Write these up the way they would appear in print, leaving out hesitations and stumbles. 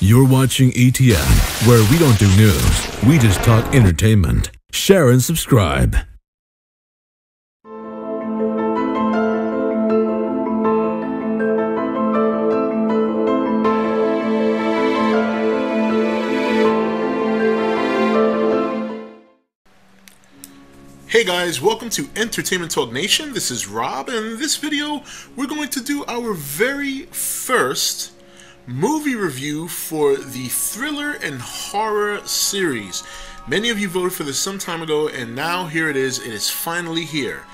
You're watching E.T.N, where we don't do news, we just talk entertainment. Share and subscribe. Hey guys, welcome to Entertainment Talk Nation. This is Rob, and in this video we're going to do our very first movie review for the thriller and horror series. Many of you voted for this some time ago, and now here it is finally here.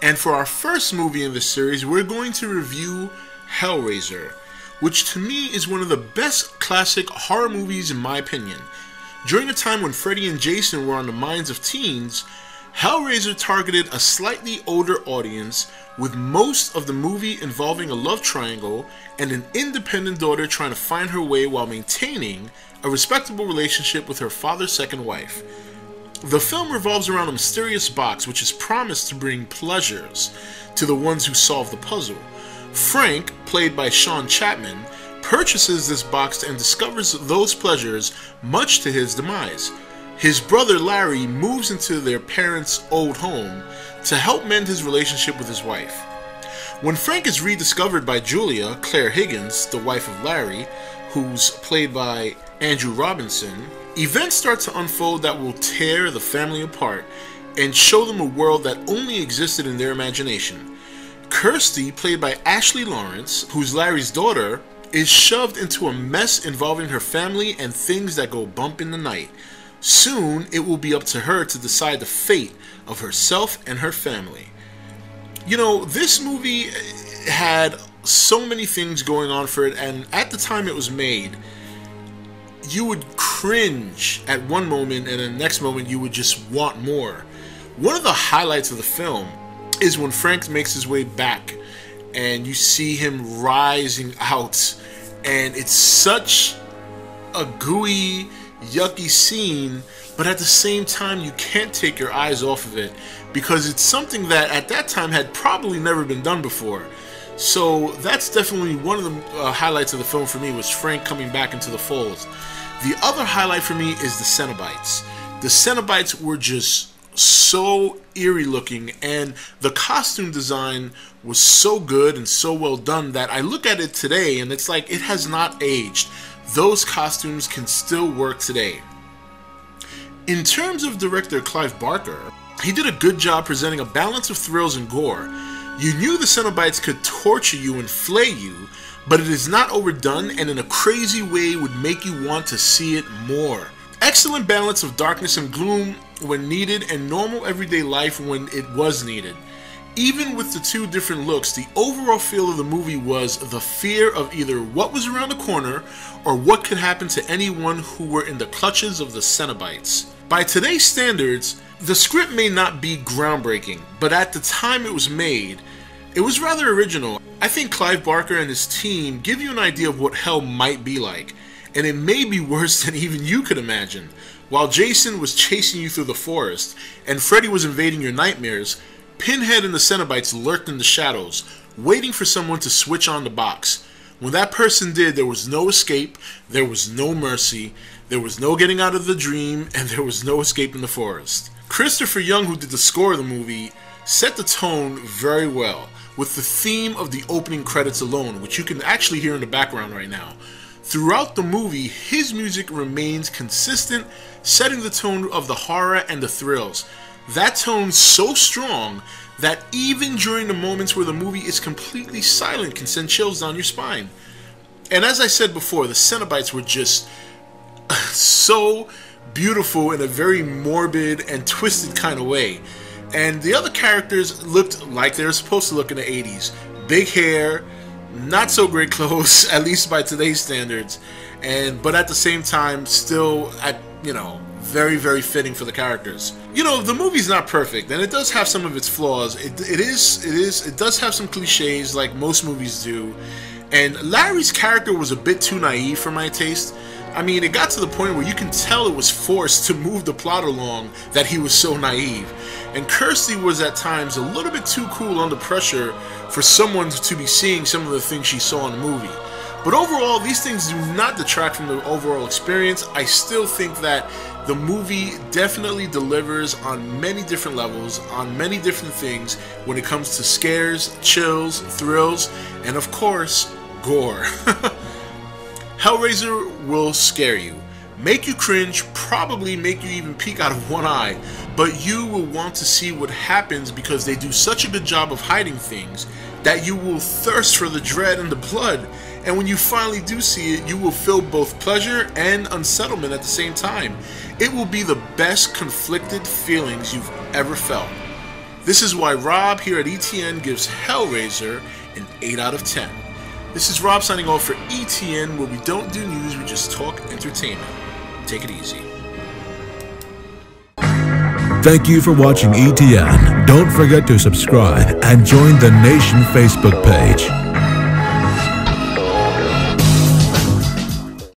And for our first movie in this series, we're going to review Hellraiser, which to me is one of the best classic horror movies in my opinion. During a time when Freddy and Jason were on the minds of teens, Hellraiser targeted a slightly older audience, with most of the movie involving a love triangle and an independent daughter trying to find her way while maintaining a respectable relationship with her father's second wife. The film revolves around a mysterious box which is promised to bring pleasures to the ones who solve the puzzle. Frank, played by Sean Chapman, purchases this box and discovers those pleasures, much to his demise. His brother Larry moves into their parents' old home to help mend his relationship with his wife. When Frank is rediscovered by Julia, Claire Higgins, the wife of Larry, who's played by Andrew Robinson, events start to unfold that will tear the family apart and show them a world that only existed in their imagination. Kirsty, played by Ashley Lawrence, who's Larry's daughter, is shoved into a mess involving her family and things that go bump in the night. Soon, it will be up to her to decide the fate of herself and her family. You know, this movie had so many things going on for it, and at the time it was made, you would cringe at one moment, and the next moment you would just want more. One of the highlights of the film is when Frank makes his way back, and you see him rising out, and it's such a gooey, yucky scene, but at the same time you can't take your eyes off of it because it's something that at that time had probably never been done before. So that's definitely one of the highlights of the film for me, was Frank coming back into the fold. The other highlight for me is the Cenobites. The Cenobites were just so eerie looking, and the costume design was so good and so well done that I look at it today and it's like it has not aged. Those costumes can still work today. In terms of director Clive Barker, he did a good job presenting a balance of thrills and gore. You knew the Cenobites could torture you and flay you, but it is not overdone and in a crazy way would make you want to see it more. Excellent balance of darkness and gloom when needed and normal everyday life when it was needed. Even with the two different looks, the overall feel of the movie was the fear of either what was around the corner or what could happen to anyone who were in the clutches of the Cenobites. By today's standards, the script may not be groundbreaking, but at the time it was made, it was rather original. I think Clive Barker and his team give you an idea of what hell might be like, and it may be worse than even you could imagine. While Jason was chasing you through the forest, and Freddy was invading your nightmares, Pinhead and the Cenobites lurked in the shadows, waiting for someone to switch on the box. When that person did, there was no escape, there was no mercy, there was no getting out of the dream, and there was no escape in the forest. Christopher Young, who did the score of the movie, set the tone very well, with the theme of the opening credits alone, which you can actually hear in the background right now. Throughout the movie, his music remains consistent, setting the tone of the horror and the thrills. That tone's so strong that even during the moments where the movie is completely silent can send chills down your spine. And as I said before, the Cenobites were just so beautiful in a very morbid and twisted kind of way. And the other characters looked like they were supposed to look in the 80s. Big hair, not so great clothes, at least by today's standards, but at the same time still very, very fitting for the characters. You know, the movie's not perfect, and it does have some of its flaws. It does have some cliches like most movies do, and Larry's character was a bit too naive for my taste. I mean, it got to the point where you can tell it was forced to move the plot along that he was so naive. And Kirsty was at times a little bit too cool under pressure for someone to be seeing some of the things she saw in the movie. But overall, these things do not detract from the overall experience. I still think that the movie definitely delivers on many different levels, on many different things when it comes to scares, chills, thrills, and of course, gore. Hellraiser will scare you, make you cringe, probably make you even peek out of one eye, but you will want to see what happens because they do such a good job of hiding things that you will thirst for the dread and the blood, and when you finally do see it, you will feel both pleasure and unsettlement at the same time. It will be the best conflicted feelings you've ever felt. This is why Rob here at E.T.N gives Hellraiser an 8 out of 10. This is Rob signing off for E.T.N, where we don't do news, we just talk entertainment. Take it easy. Thank you for watching E.T.N. Don't forget to subscribe and join the Nation Facebook page.